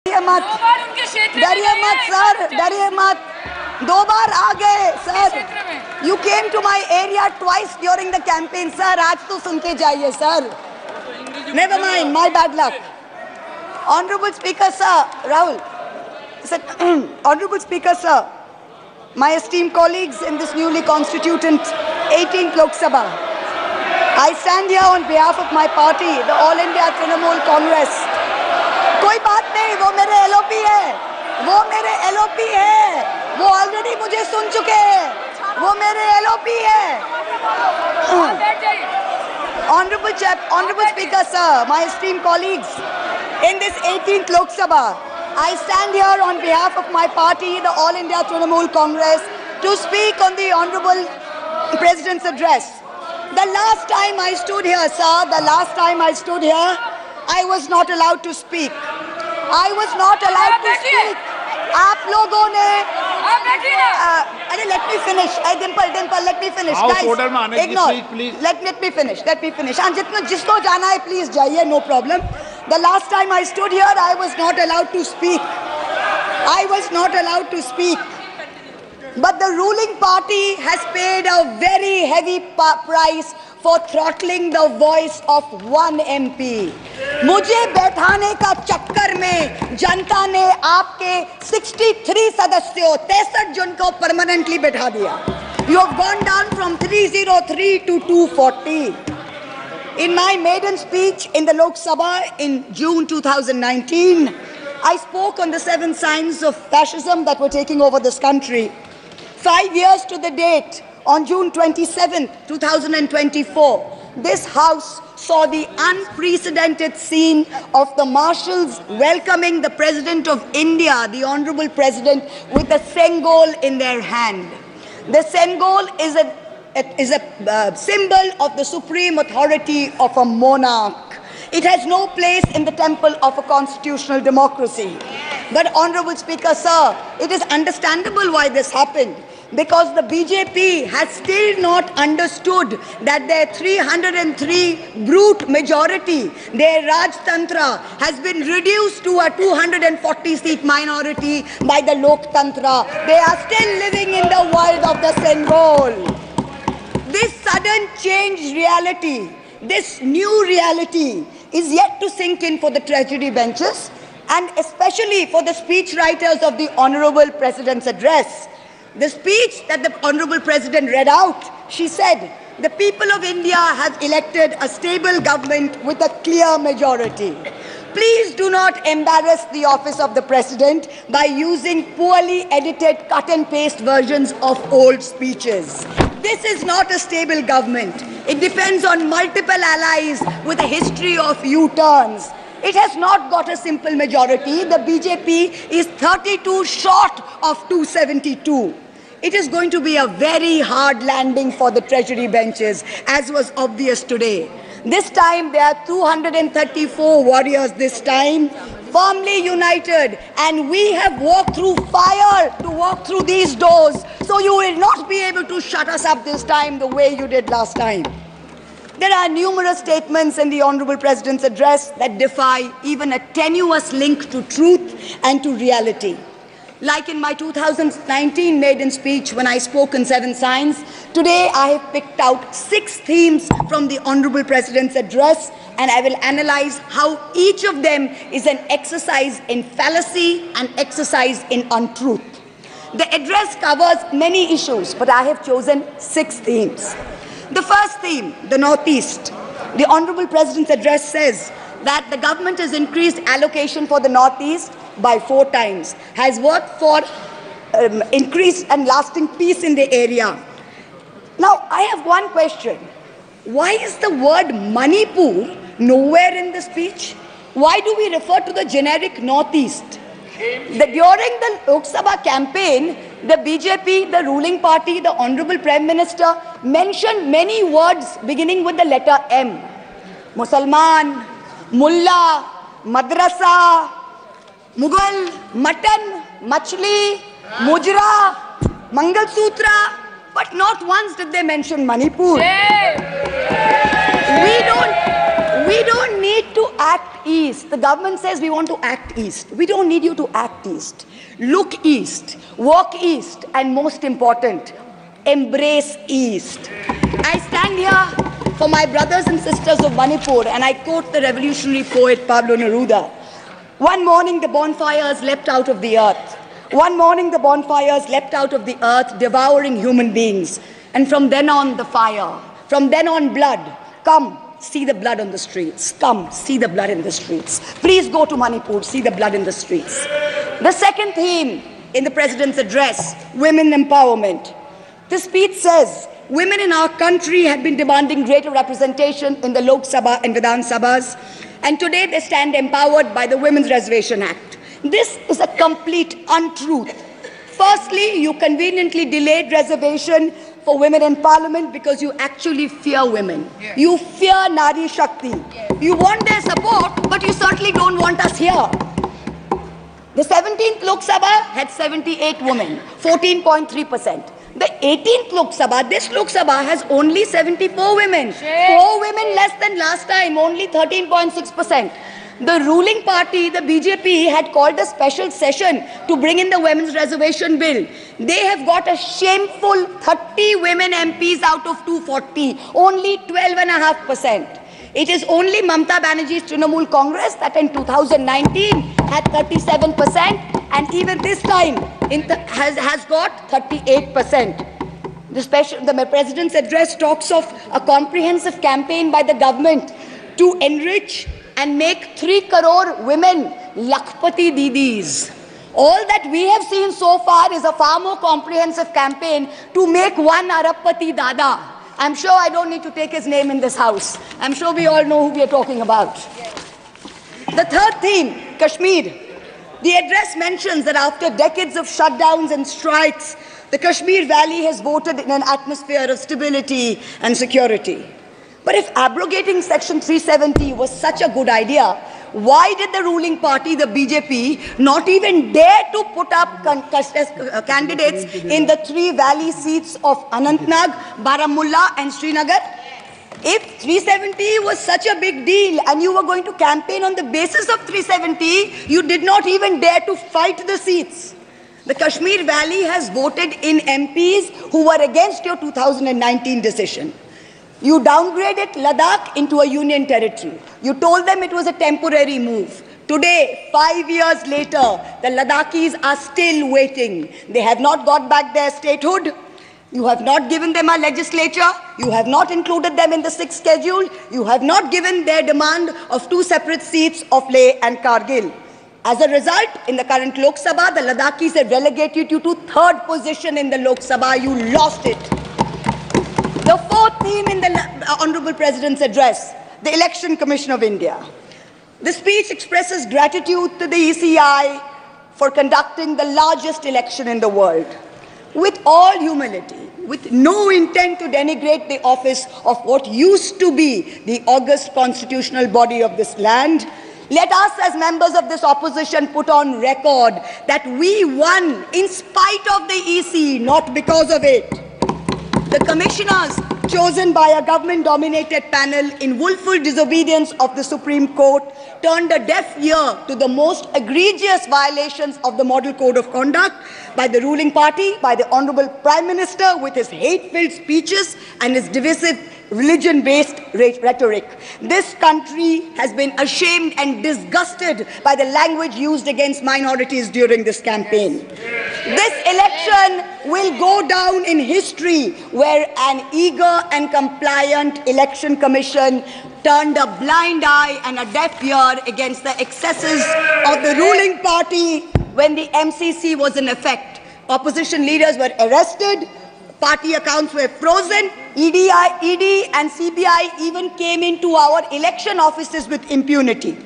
डरिए मत, डरिए मत सर, डरिए मत। 2 बार आ गए sir. You came to my area twice during the campaign, sir. आज तो सुन के जाइए sir. Never mind, my bad luck. Honorable Speaker, sir, Rahul. Sir, Honorable Speaker, sir, my esteemed colleagues in this newly constituted 18th Lok Sabha, I stand here on behalf of my party, the All India Trinamool Congress. कोई बात नहीं, वो मेरे LOP है, वो मेरे LOP है, वो ऑलरेडी मुझे सुन चुके हैं, वो मेरे LOP है। Honorable Speaker, sir, my esteemed colleagues, in this 18th Lok Sabha, I stand here on behalf of my party, the All India Trinamool Congress, to speak on the Honorable President's address. The last time I stood here, sir, the last time I stood here, I was not allowed to speak. I was not allowed to speak. आप लोगों ने अरे let me finish. Dimple, let me finish. Guys, ignore. Let me finish. हाँ, जिसको जाना है please जाइए, no problem. The last time I stood here, I was not allowed to speak. I was not allowed to speak. But the ruling party has paid a very heavy price for throttling the voice of one MP. मुझे बैठाने का चक्कर में जनता ने आपके 63 सदस्यों 63 जन को परमानेंटली बैठा दिया. You have gone down from 303 to 240. In my maiden speech in the Lok Sabha in June 2019, I spoke on the 7 signs of fascism that were taking over this country. 5 years to the date, on June 27, 2024, this House saw the unprecedented scene of the marshals welcoming the President of India, the Honorable President, with a Sengol in their hand. The Sengol is a symbol of the supreme authority of a monarch. It has no place in the temple of a constitutional democracy. But Honorable Speaker, sir, it is understandable why this happened. Because the BJP has still not understood that their 303 brute majority, their Rajtantra, has been reduced to a 240-seat minority by the Loktantra. They are still living in the world of the Sengol. This sudden changed reality, this new reality, is yet to sink in for the treasury benches and especially for the speech writers of the Honorable President's address. The speech that the Honorable President read out, she said, the people of India have elected a stable government with a clear majority. Please do not embarrass the office of the President by using poorly edited cut and paste versions of old speeches. This is not a stable government. It depends on multiple allies with a history of U-turns. It has not got a simple majority. The BJP is 32 short of 272. It is going to be a very hard landing for the treasury benches, as was obvious today. This time, there are 234 warriors this time, firmly united, and we have walked through fire to walk through these doors, so you will not be able to shut us up this time the way you did last time. There are numerous statements in the Honorable President's address that defy even a tenuous link to truth and to reality. Like in my 2019 maiden speech when I spoke on 7 signs, today I have picked out 6 themes from the Honorable President's address, and I will analyze how each of them is an exercise in fallacy and exercise in untruth. The address covers many issues, but I have chosen 6 themes. The first theme, the Northeast. The Honorable President's address says that the government has increased allocation for the Northeast by 4 times, has worked for increased and lasting peace in the area. Now, I have one question. Why is the word Manipur nowhere in the speech? Why do we refer to the generic Northeast? During the Lok Sabha campaign, the BJP, the ruling party, the Honorable Prime Minister mentioned many words beginning with the letter M. Musalman, Mullah, Madrasa, Mughal, Mutton, Machli, Mujra, Mangalsutra, but not once did they mention Manipur. We don't need to act east. The government says we want to act east. We don't need you to act east. Look east, walk east, and most important, embrace east. I stand here for my brothers and sisters of Manipur, and I quote the revolutionary poet Pablo Neruda. One morning the bonfires leapt out of the earth. One morning the bonfires leapt out of the earth, devouring human beings. And from then on the fire, from then on blood. Come, see the blood on the streets. Come, see the blood in the streets. Please go to Manipur, see the blood in the streets. The second theme in the President's address, women empowerment. The speech says, women in our country had been demanding greater representation in the Lok Sabha and Vidhan Sabhas, and today they stand empowered by the Women's Reservation Act. This is a complete untruth. Firstly, you conveniently delayed reservation for women in parliament because you actually fear women. Yes. You fear Nari Shakti. Yes. You want their support, but you certainly don't want us here. The 17th Lok Sabha had 78 women, 14.3%. The 18th Lok Sabha, this Lok Sabha has only 74 women. Yes. 4 women less than last time, only 13.6%. The ruling party, the BJP, had called a special session to bring in the women's reservation bill. They have got a shameful 30 women MPs out of 240, only 12.5%. It is only Mamata Banerjee's Trinamool Congress that in 2019 had 37%, and even this time has got 38%. The President's address talks of a comprehensive campaign by the government to enrich and make 3 crore women Lakhpati Didis. All that we have seen so far is a far more comprehensive campaign to make 1 Arabpati Dada. I'm sure I don't need to take his name in this house. I'm sure we all know who we are talking about. The third theme, Kashmir. The address mentions that after decades of shutdowns and strikes, the Kashmir Valley has voted in an atmosphere of stability and security. But if abrogating Section 370 was such a good idea, why did the ruling party, the BJP, not even dare to put up candidates in the 3 valley seats of Anantnag, Baramulla and Srinagar? If 370 was such a big deal and you were going to campaign on the basis of 370, you did not even dare to fight the seats. The Kashmir Valley has voted in MPs who were against your 2019 decision. You downgraded Ladakh into a union territory. You told them it was a temporary move. Today, 5 years later, the Ladakhis are still waiting. They have not got back their statehood. You have not given them a legislature. You have not included them in the 6th schedule. You have not given their demand of 2 separate seats of Leh and Kargil. As a result, in the current Lok Sabha, the Ladakhis have relegated you to 3rd position in the Lok Sabha. You lost it. The 4th theme in the Honorable President's address, the Election Commission of India. The speech expresses gratitude to the ECI for conducting the largest election in the world. With all humility, with no intent to denigrate the office of what used to be the august constitutional body of this land, let us as members of this opposition put on record that we won in spite of the EC, not because of it. The commissioners chosen by a government-dominated panel in willful disobedience of the Supreme Court turned a deaf ear to the most egregious violations of the Model Code of Conduct by the ruling party, by the Honorable Prime Minister with his hate-filled speeches and his divisive religion-based rhetoric. This country has been ashamed and disgusted by the language used against minorities during this campaign. This election will go down in history where an eager and compliant election commission turned a blind eye and a deaf ear against the excesses of the ruling party when the MCC was in effect. Opposition leaders were arrested, party accounts were frozen, ED and CBI even came into our election offices with impunity.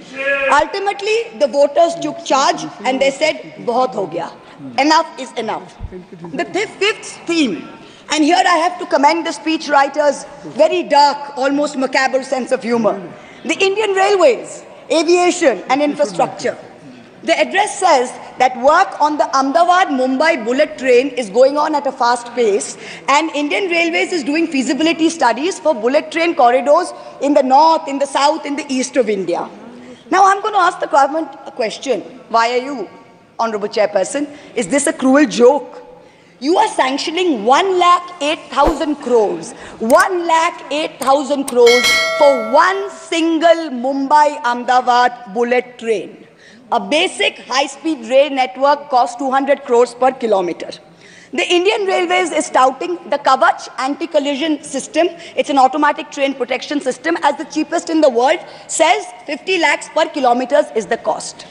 Ultimately, the voters took charge and they said, "Bahut ho gaya. Enough is enough." The 5th theme, and here I have to commend the speechwriter's very dark, almost macabre sense of humor. The Indian Railways, aviation and infrastructure. The address says that work on the Ahmedabad-Mumbai bullet train is going on at a fast pace, and Indian Railways is doing feasibility studies for bullet train corridors in the north, in the south, in the east of India. Now I'm going to ask the government a question. Why are you, Honorable Chairperson? Is this a cruel joke? You are sanctioning 1,08,000 crores. 1,08,000 crores for one single Mumbai-Ahmedabad bullet train. A basic high-speed rail network costs 200 crores per kilometer. The Indian Railways is touting the Kavach anti-collision system. It's an automatic train protection system as the cheapest in the world. Says 50 lakhs per kilometers is the cost.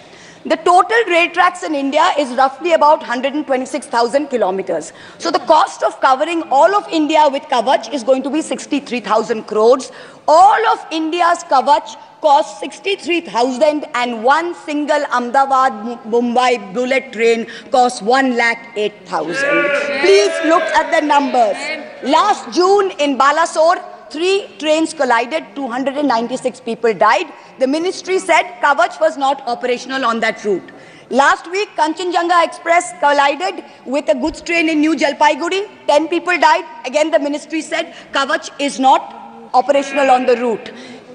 The total rail tracks in India is roughly about 126,000 kilometers. So the cost of covering all of India with Kavach is going to be 63,000 crores. All of India's Kavach costs 63,000 and one single Ahmedabad-Mumbai bullet train costs 1,08,000. Please look at the numbers. Last June in Balasore, 3 trains collided, 296 people died. The ministry said Kavach was not operational on that route. Last week, Kanchenjunga Express collided with a goods train in New Jalpaiguri. 10 people died. Again, the ministry said Kavach is not operational on the route.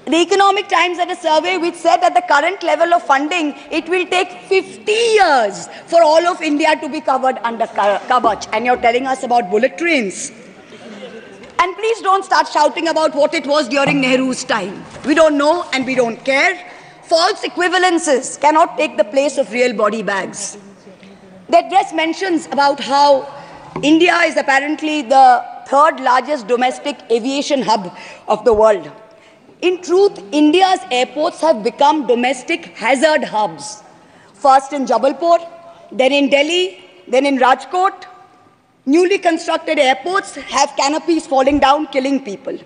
The Economic Times had a survey which said at the current level of funding, it will take 50 years for all of India to be covered under Kavach. And you're telling us about bullet trains. And please don't start shouting about what it was during Nehru's time. We don't know and we don't care. False equivalences cannot take the place of real body bags. The address mentions about how India is apparently the 3rd largest domestic aviation hub of the world. In truth, India's airports have become domestic hazard hubs. First in Jabalpur, then in Delhi, then in Rajkot. Newly constructed airports have canopies falling down, killing people.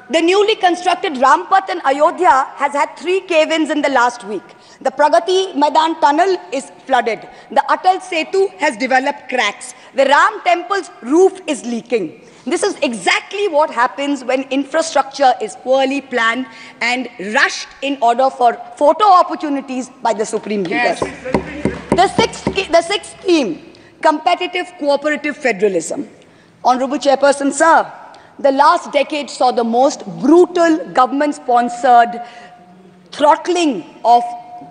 The newly constructed Rampath in Ayodhya has had 3 cave-ins in the last week. The Pragati Maidan tunnel is flooded. The Atal Setu has developed cracks. The Ram temple's roof is leaking. This is exactly what happens when infrastructure is poorly planned and rushed in order for photo opportunities by the supreme leaders. Yes. The sixth theme, competitive cooperative federalism. Honorable Chairperson, sir, the last decade saw the most brutal government-sponsored throttling of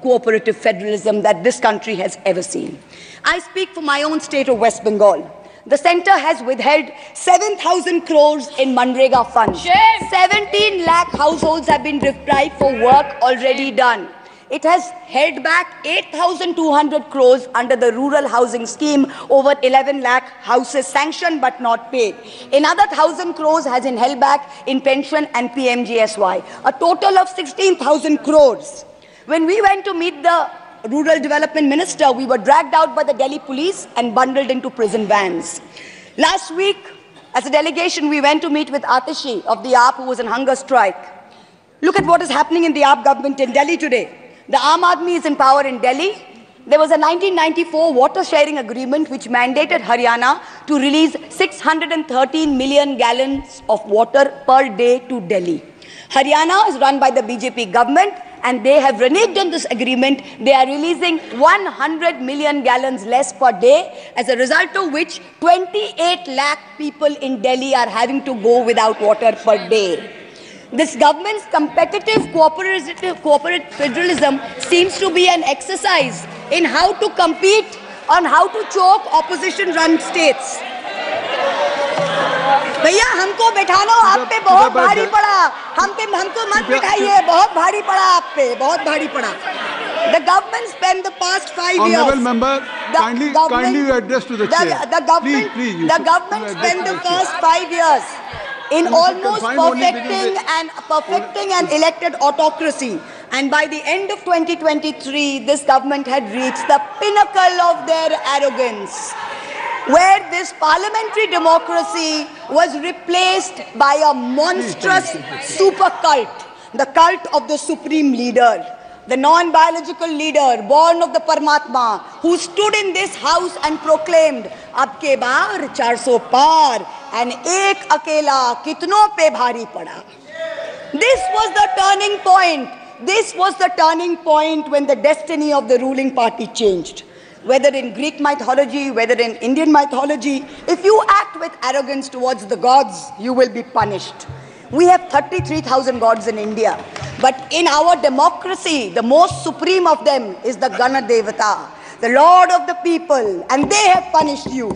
cooperative federalism that this country has ever seen. I speak for my own state of West Bengal. The centre has withheld 7,000 crores in Manrega funds. 17 lakh households have been deprived for work already done. It has held back 8,200 crores under the rural housing scheme, over 11 lakh houses sanctioned but not paid. Another 1,000 crores has been held back in pension and PMGSY. A total of 16,000 crores. When we went to meet the Rural Development Minister, we were dragged out by the Delhi police and bundled into prison vans. Last week, as a delegation, we went to meet with Atishi of the AAP, who was on hunger strike. Look at what is happening in the AAP government in Delhi today. The Aam Aadmi is in power in Delhi. There was a 1994 water sharing agreement which mandated Haryana to release 613 million gallons of water per day to Delhi. Haryana is run by the BJP government and they have reneged on this agreement. They are releasing 100 million gallons less per day, as a result of which 28 lakh people in Delhi are having to go without water per day. This government's competitive cooperative federalism seems to be an exercise in how to compete on how to choke opposition-run states. भैया हमको बैठाना आप पे बहुत भारी पड़ा, हमको मत बिठाइए, बहुत भारी पड़ा आप पे, बहुत भारी पड़ा. The government spent the past 5 years. Honourable member, kindly address to the chair. The government spent the first 5 years in almost perfecting an elected autocracy. And by the end of 2023, this government had reached the pinnacle of their arrogance, where this parliamentary democracy was replaced by a monstrous super cult, the cult of the supreme leader, the non-biological leader, born of the Paramatma, who stood in this house and proclaimed, "Ab ke baar 400 par, and ek akela kitno pe bhari pada." This was the turning point. This was the turning point when the destiny of the ruling party changed. Whether in Greek mythology, whether in Indian mythology, if you act with arrogance towards the gods, you will be punished. We have 33,000 gods in India. But in our democracy, the most supreme of them is the Gana Devata, the Lord of the people, and they have punished you.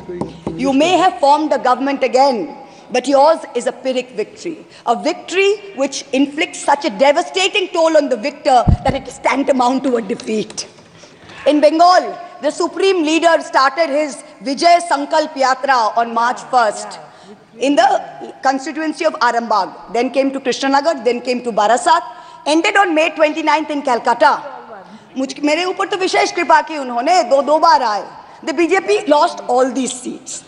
You may have formed a government again, but yours is a Pyrrhic victory. A victory which inflicts such a devastating toll on the victor that it is tantamount to a defeat. In Bengal, the supreme leader started his Vijay Sankalp Yatra on March 1st in the constituency of Arambagh. Then came to Krishnanagar, then came to Barasat, ended on May 29th in Calcutta. मेरे ऊपर तो विशेष कृपा की उन्होंने दो बार आए. The BJP lost all these seats.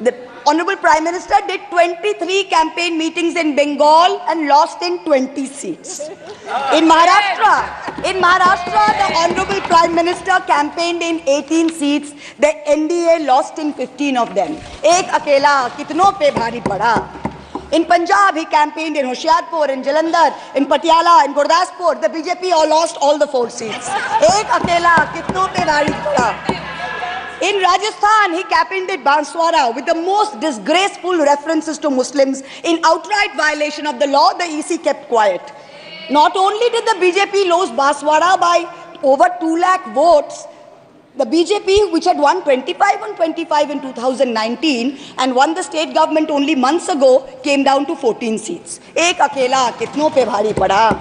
The Honorable Prime Minister did 23 campaign meetings in Bengal and lost in 20 seats. In Maharashtra, the Honorable Prime Minister campaigned in 18 seats. The NDA lost in 15 of them. एक अकेला कितनों पे भारी पड़ा. In Punjab, he campaigned in Hoshiarpur, in Jalandhar, in Patiala, in Gurdaspur. The BJP all lost all the 4 seats. एक अकेला कितनों पे भारी पड़ा. In Rajasthan, he campaigned at Banswara with the most disgraceful references to Muslims. In outright violation of the law, the EC kept quiet. Not only did the BJP lose Banswara by over 2 lakh votes, the BJP, which had won 25 on 25 in 2019 and won the state government only months ago, came down to 14 seats. Ek akela kitno pe bhari pada.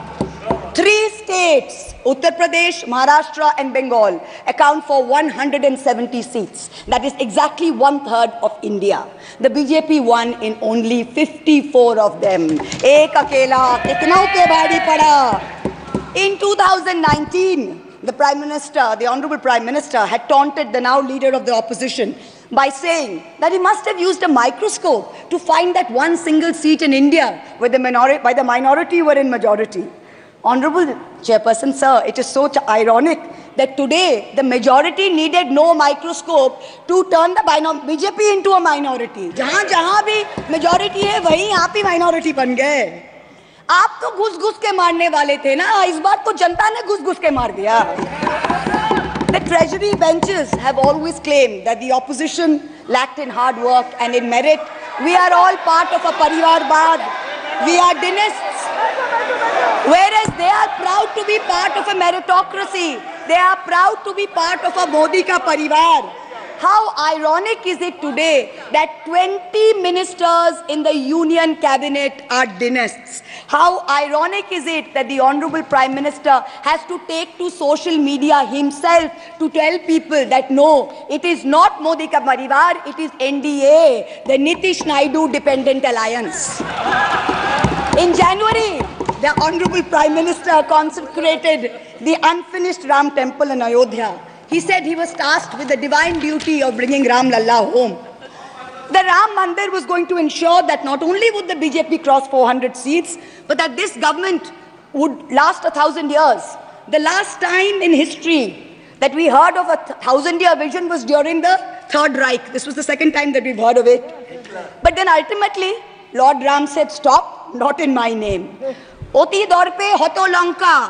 3 states, Uttar Pradesh, Maharashtra and Bengal, account for 170 seats. That is exactly 1/3 of India. The BJP won in only 54 of them. Ek akela kitno pe bhari pada. In 2019, the Prime Minister, the Honorable Prime Minister, had taunted the now leader of the opposition by saying that he must have used a microscope to find that one single seat in India where the minority were in majority. Honorable Chairperson, sir, it is so ironic that today the majority needed no microscope to turn the BJP into a minority. जहाँ भी majority है, वहीं आप ही minority बन गए. आप तो घुस-घुस के मारने वाले थे ना, इस बार तो जनता ने घुस-घुस के मार दिया. The treasury benches have always claimed that the opposition lacked in hard work and in merit. We are all part of a Parivarvad. We are dynasts. Whereas they are proud to be part of a meritocracy. They are proud to be part of a Modi ka Parivar. How ironic is it today that 20 ministers in the union cabinet are dynasts? How ironic is it that the Honorable Prime Minister has to take to social media himself to tell people that no, it is not Modi ka Parivar, it is NDA, the Nitish Naidu Dependent Alliance. In January, the Honorable Prime Minister consecrated the unfinished Ram temple in Ayodhya. He said he was tasked with the divine duty of bringing Ram Lalla home. The Ram Mandir was going to ensure that not only would the BJP cross 400 seats, but that this government would last 1,000 years. The last time in history that we heard of a 1,000-year vision was during the Third Reich. This was the second time that we've heard of it. But then ultimately, Lord Ram said, stop, not in my name. Oti dorpe hoto Lanka.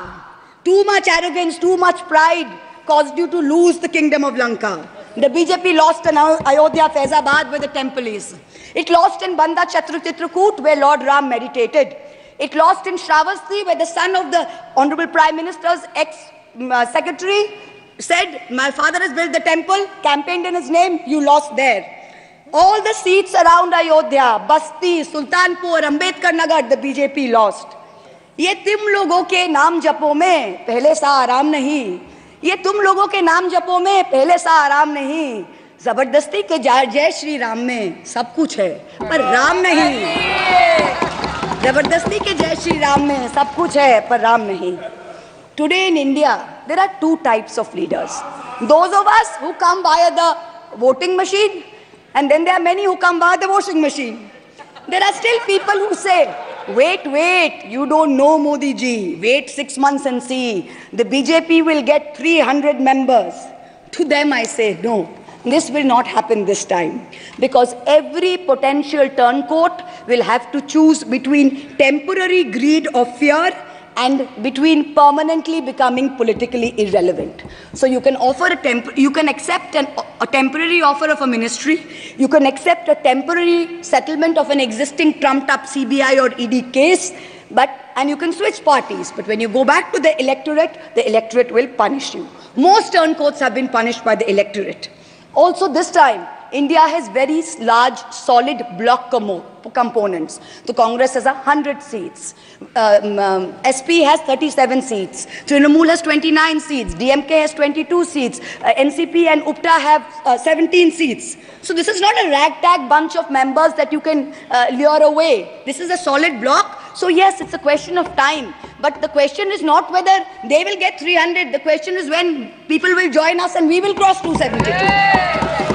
Too much arrogance, too much pride caused you to lose the kingdom of Lanka. The BJP lost in Ayodhya, Faizabad, where the temple is. It lost in Banda Chitrakoot, where Lord Ram meditated. It lost in Shravasti, where the son of the Honorable Prime Minister's ex-secretary said, my father has built the temple, campaigned in his name, you lost there. All the seats around Ayodhya, Basti, Sultanpur, Ambedkar Nagar, the BJP lost. ये तुम लोगों के नाम जपो में पहले सा आराम नहीं. ये तुम लोगों के नाम जपो में पहले सा आराम नहीं. जबरदस्ती के जय श्री राम में सब कुछ है पर राम नहीं. जबरदस्ती के जय श्री राम में सब कुछ है पर राम नहीं. Today in India, there are 2 types of leaders. Those of us who come via the voting machine, and then there are many who come via the washing machine. There are still people who say, wait, you don't know Modi ji. Wait 6 months and see. The BJP will get 300 members. To them I say, no, this will not happen this time. Because every potential turncoat will have to choose between temporary greed of fear and between permanently becoming politically irrelevant. So you can offer you can accept a temporary offer of a ministry, you can accept a temporary settlement of an existing trumped-up CBI or ED case, and you can switch parties. But when you go back to the electorate will punish you. Most turncoats have been punished by the electorate. Also this time, India has very large, solid block components. The Congress has 100 seats. SP has 37 seats. Trinamool has 29 seats. DMK has 22 seats. NCP and UPTA have 17 seats. So this is not a ragtag bunch of members that you can lure away. This is a solid block. So yes, it's a question of time. But the question is not whether they will get 300. The question is when people will join us and we will cross 272.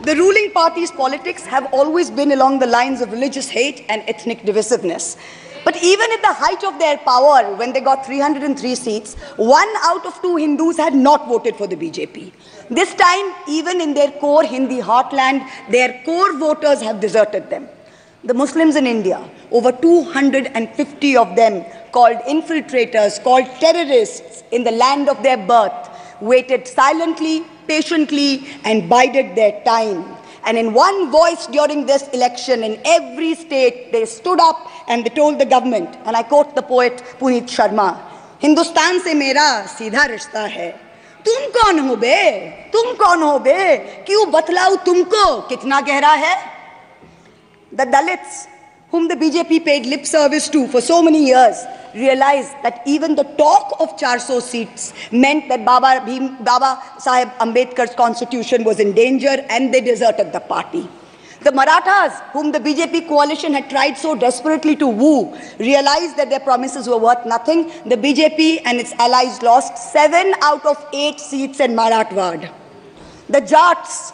The ruling party's politics have always been along the lines of religious hate and ethnic divisiveness. But even at the height of their power, when they got 303 seats, 1 out of 2 Hindus had not voted for the BJP. This time, even in their core Hindi heartland, their core voters have deserted them. The Muslims in India, over 250 of them, called infiltrators, called terrorists in the land of their birth, waited silently, patiently, and bided their time. And in one voice during this election, in every state, they stood up and they told the government, and I quote the poet Puneet Sharma, "Hindustan se mera seedha rishta hai. Tum kaun ho be? Tum kaun ho be? Kyun batlau tumko? Kitna gehra hai?" The Dalits, whom the BJP paid lip service to for so many years, realized that even the talk of 400 seats meant that Baba Sahib Ambedkar's constitution was in danger, and they deserted the party. The Marathas, whom the BJP coalition had tried so desperately to woo, realized that their promises were worth nothing. The BJP and its allies lost 7 out of 8 seats in Marathwad. The Jats,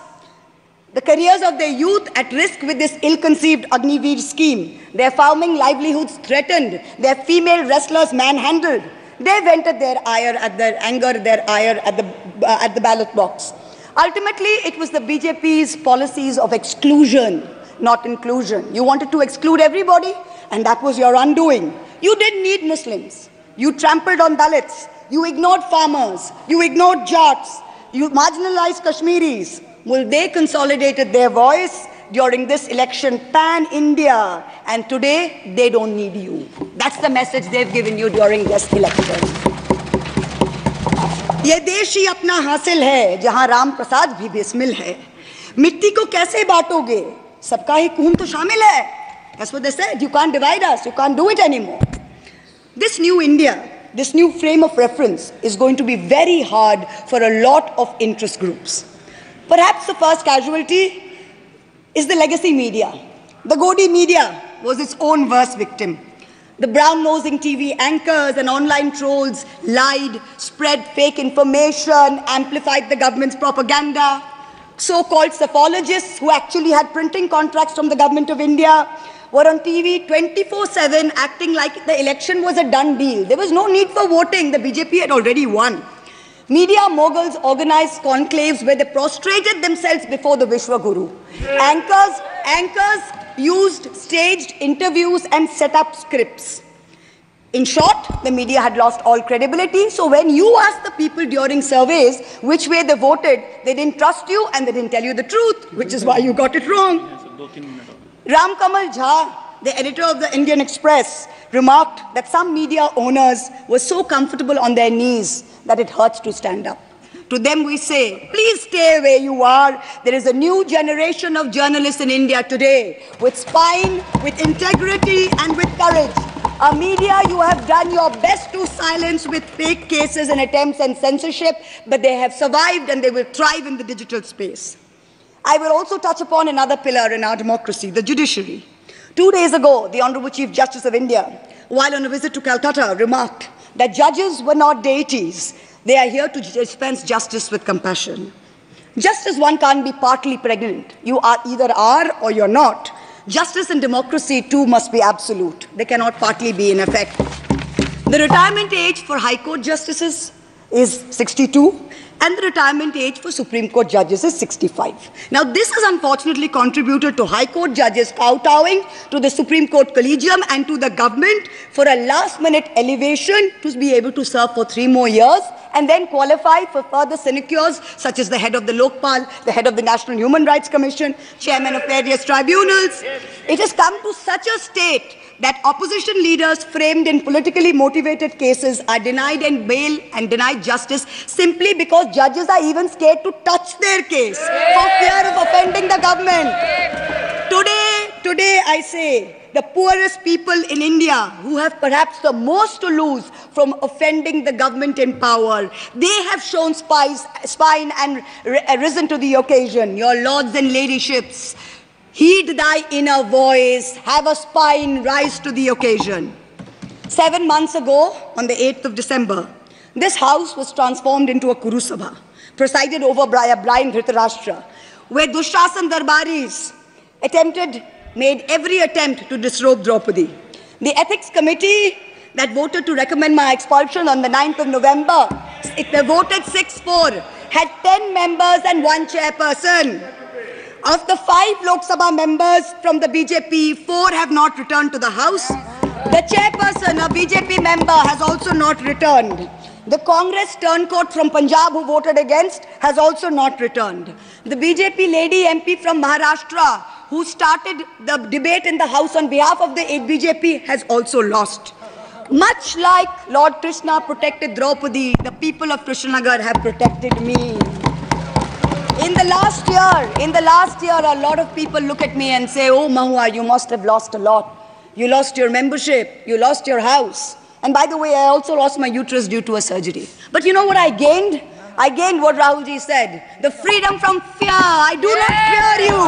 the careers of their youth at risk with this ill-conceived Agniveer scheme, their farming livelihoods threatened, their female wrestlers manhandled. They vented their ire at the ballot box. Ultimately, it was the BJP's policies of exclusion, not inclusion. You wanted to exclude everybody, and that was your undoing. You didn't need Muslims. You trampled on Dalits. You ignored farmers. You ignored Jats. You marginalized Kashmiris. Well, they consolidated their voice during this election pan-India, and today they don't need you. That's the message they've given you during this election. ये देश ही अपना हासिल है जहां राम प्रसाद भी बिस्मिल है. मिट्टी को कैसे बांटोगे? सबका ही खून तो शामिल है. That's what they said. You can't divide us. You can't do it anymore. This new India, this new frame of reference is going to be very hard for a lot of interest groups. Perhaps the first casualty is the legacy media. The Godi media was its own worst victim. The brown-nosing TV anchors and online trolls lied, spread fake information, amplified the government's propaganda. So-called psephologists who actually had printing contracts from the government of India were on TV 24/7 acting like the election was a done deal. There was no need for voting. The BJP had already won. Media moguls organized conclaves where they prostrated themselves before the Vishwa Guru. Anchors used staged interviews and set up scripts. In short, the media had lost all credibility. So when you asked the people during surveys which way they voted, they didn't trust you and they didn't tell you the truth, which is why you got it wrong. Ram Kamal Jha, the editor of the Indian Express, remarked that some media owners were so comfortable on their knees that it hurts to stand up. To them we say, please stay where you are. There is a new generation of journalists in India today with spine, with integrity and with courage. A media you have done your best to silence with fake cases and attempts and censorship, but they have survived and they will thrive in the digital space. I will also touch upon another pillar in our democracy, the judiciary. 2 days ago, the Honorable Chief Justice of India, while on a visit to Calcutta, remarked that judges were not deities. They are here to dispense justice with compassion. Just as one can't be partly pregnant, you either are or you're not. Justice and democracy too must be absolute. They cannot partly be in effect. The retirement age for High Court justices is 62, and the retirement age for Supreme Court judges is 65. Now, this has unfortunately contributed to High Court judges kowtowing to the Supreme Court Collegium and to the government for a last-minute elevation to be able to serve for 3 more years and then qualify for further sinecures such as the head of the Lokpal, the head of the National Human Rights Commission, chairman of various tribunals. It has come to such a state that opposition leaders framed in politically motivated cases are denied and bail and denied justice simply because judges are even scared to touch their case for fear of offending the government. Today I say, the poorest people in India who have perhaps the most to lose from offending the government in power, they have shown spine and risen to the occasion. Your lords and ladyships, heed thy inner voice, have a spine, rise to the occasion. 7 months ago, on the 8th of December, this house was transformed into a Kuru Sabha, presided over by a blind Dhritarashtra, where Dushrasan Darbaris made every attempt to disrobe Draupadi. The ethics committee that voted to recommend my expulsion on the 9th of November, they voted 6-4, had 10 members and 1 chairperson. Of the 5 Lok Sabha members from the BJP, 4 have not returned to the House. The chairperson, a BJP member, has also not returned. The Congress turncoat from Punjab who voted against has also not returned. The BJP lady MP from Maharashtra who started the debate in the House on behalf of the BJP has also lost. Much like Lord Krishna protected Draupadi, the people of Krishnanagar have protected me. In the last year, a lot of people look at me and say, oh, Mahua, you must have lost a lot. You lost your membership, you lost your house. And by the way, I also lost my uterus due to a surgery. But you know what I gained? I gained what Rahulji said, the freedom from fear. I do not fear you.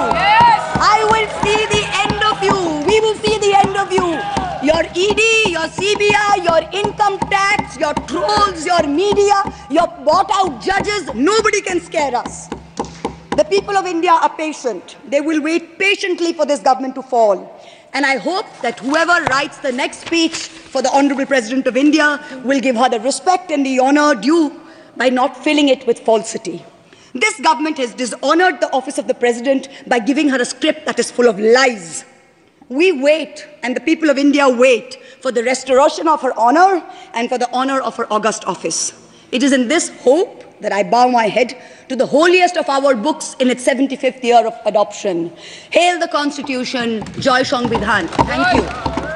I will see the end of you. We will see the end of you. Your ED, your CBI, your income tax, your trolls, your media, your bought-out judges, nobody can scare us. The people of India are patient. They will wait patiently for this government to fall. And I hope that whoever writes the next speech for the Honorable President of India will give her the respect and the honor due by not filling it with falsity. This government has dishonored the office of the President by giving her a script that is full of lies. We wait, and the people of India wait, for the restoration of her honor and for the honor of her august office. It is in this hope that I bow my head to the holiest of our books in its 75th year of adoption. Hail the Constitution, Joy Sangvidhan. Thank you.